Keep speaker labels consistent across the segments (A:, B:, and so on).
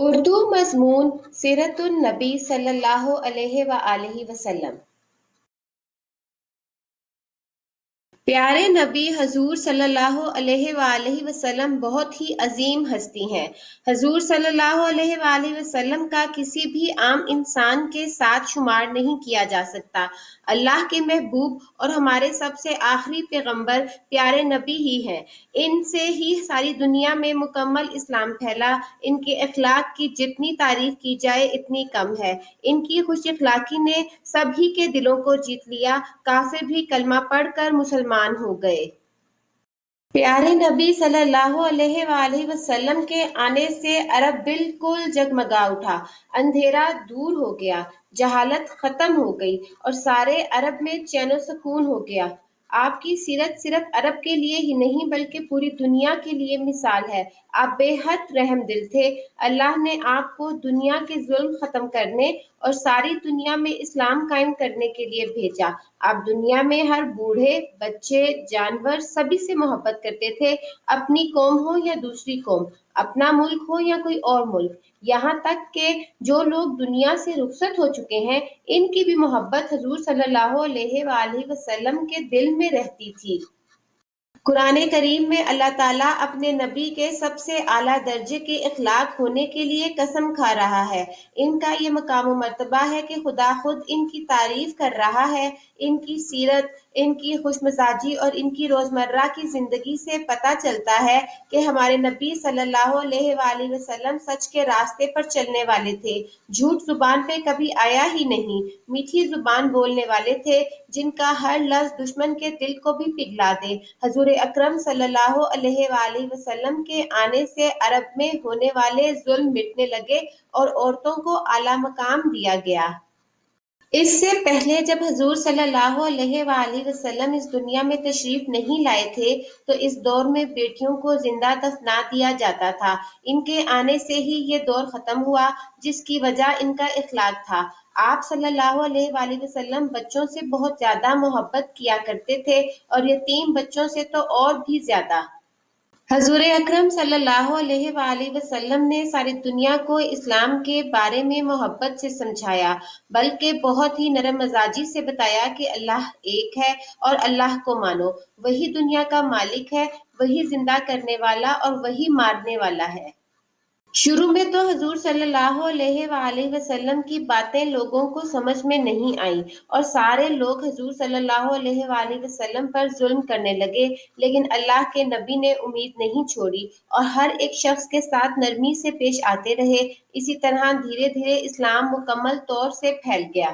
A: उर्दू मज़मून सीरतुन नबी सल्लल्लाहु अलैहि वसल्लम। प्यारे नबी हजूर सल्लल्लाहु अलैहि वसल्लम बहुत ही अजीम हस्ती हैं। हजूर सल्लल्लाहु अलैहि वसल्लम का किसी भी आम इंसान के साथ शुमार नहीं किया जा सकता। अल्लाह के महबूब और हमारे सबसे आखिरी पैगंबर प्यारे नबी ही हैं। इनसे ही सारी दुनिया में मुकम्मल इस्लाम फैला। इनके अखलाक की जितनी तारीफ की जाए इतनी कम है। इनकी खुश अखलाकी ने सभी के दिलों को जीत लिया। काफिर भी कलमा पढ़कर मुसलमान हो गए। प्यारे नबी सल्लल्लाहु अलैहि वसल्लम के आने से अरब बिल्कुल जगमगा उठा। अंधेरा दूर हो गया, जहालत खत्म हो गई और सारे अरब में चैन सुकून हो गया। आपकी सीरत सिर्फ अरब के लिए ही नहीं बल्कि पूरी दुनिया के लिए मिसाल है। आप बेहद रहम दिल थे। अल्लाह ने आपको दुनिया के जुल्म खत्म करने और सारी दुनिया में इस्लाम कायम करने के लिए भेजा। आप दुनिया में हर बूढ़े, बच्चे, जानवर सभी से मोहब्बत करते थे, अपनी कौम हो या दूसरी कौम, अपना मुल्क हो या कोई और मुल्क। यहाँ तक के जो लोग दुनिया से रुखसत हो चुके हैं, इनकी भी मोहब्बत हजूर सल्लल्लाहु अलैहि वसल्लम के दिल में रहती थी। कुरान करीम में अल्लाह ताला अपने नबी के सबसे आला दर्जे के इखलाक होने के लिए कसम खा रहा है। इनका ये मकाम व मर्तबा है कि खुदा खुद इनकी तारीफ कर रहा है। इनकी सीरत, इनकी खुशमिजाजी और इनकी रोजमर्रा की जिंदगी से पता चलता है कि हमारे नबी सल्लल्लाहु अलैहि वसल्लम सच के रास्ते पर चलने वाले थे। झूठ जुबान पे कभी आया ही नहीं। मीठी जुबान बोलने वाले थे, जिनका हर लफ्ज दुश्मन के दिल को भी पिघला दे। हजूर अकरम सल्लल्लाहु अलैहि वसल्लम के आने से अरब में होने वाले जुल्म मिटने लगे और औरतों को आला मकाम दिया गया। इससे पहले जब हजूर सल्लल्लाहु अलैहि वसल्लम इस दुनिया में तशरीफ नहीं लाए थे, तो इस दौर में बेटियों को जिंदा दफना दिया जाता था। इनके आने से ही ये दौर खत्म हुआ, जिसकी वजह इनका इखलाक था। आप सल्लल्लाहु अलैहि वसल्लम बच्चों से बहुत ज्यादा मोहब्बत किया करते थे और यतीम बच्चों से तो और भी ज्यादा। हजूर अकरम सल्लल्लाहु अलैहि वसल्लम ने सारी दुनिया को इस्लाम के बारे में मोहब्बत से समझाया, बल्कि बहुत ही नरम मिजाजी से बताया कि अल्लाह एक है और अल्लाह को मानो। वही दुनिया का मालिक है, वही जिंदा करने वाला और वही मारने वाला है। शुरू में तो हजूर सल्लल्लाहु अलैहि वसल्लम की बातें लोगों को समझ में नहीं आई और सारे लोग हजूर सल्लल्लाहु अलैहि वसल्लम पर जुल्म करने लगे। लेकिन अल्लाह के नबी ने उम्मीद नहीं छोड़ी और हर एक शख्स के साथ नरमी से पेश आते रहे। इसी तरह धीरे धीरे इस्लाम मुकम्मल तौर से फैल गया।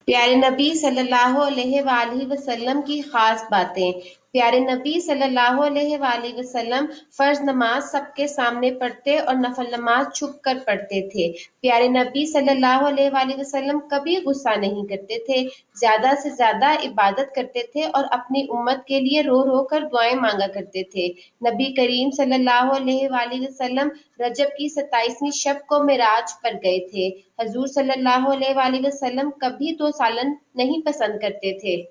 A: प्यारे नबी सल्लल्लाहु अलैहि वसल्लम की खास बातें। प्यारे नबी सल्लल्लाहु अलैहि वसल्लम फर्ज नमाज सबके सामने पढ़ते और नफल नमाज छुप कर पढ़ते थे। प्यारे नबी सल्लल्लाहु अलैहि वसल्लम कभी गुस्सा नहीं करते थे, ज्यादा से ज्यादा इबादत करते थे और अपनी उम्मत के लिए रो रो कर दुआएं मांगा करते थे। नबी करीम सल्लल्लाहु अलैहि वसल्लम रजब की 27वीं शब को मिराज पर गए थे। हजूर सल्लल्लाहु अलैहि वसल्लम कभी तो सालन नहीं पसंद करते थे।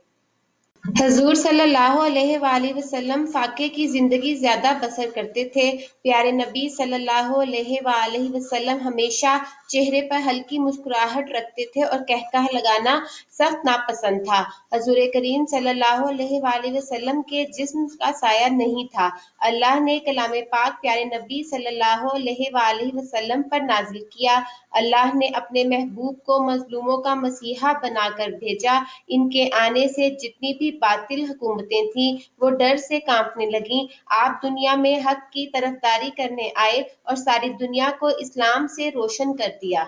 A: हजूर सल्लल्लाहु अलैहि वसल्लम फाके की जिंदगी ज्यादा बसर करते थे। प्यारे नबी सल्लल्लाहु अलैहि वसल्लम हमेशा चेहरे पर हल्की मुस्कुराहट रखते थे और कहकहा लगाना सख्त नापसंद था। हजूर करीम सल्लल्लाहु अलैहि वसल्लम के जिस्म का साया नहीं था। अल्लाह ने कलाम पाक प्यारे नबी सल्लल्लाहु अलैहि वसल्लम पर नाजिल किया। अल्लाह ने अपने महबूब को मजलूमों का मसीहा बनाकर भेजा। इनके आने से जितनी भी बातिल हुकूमतें थीं, वो डर से कांपने लगीं। आप दुनिया में हक की तरफदारी करने आए और सारी दुनिया को इस्लाम से रोशन कर दिया।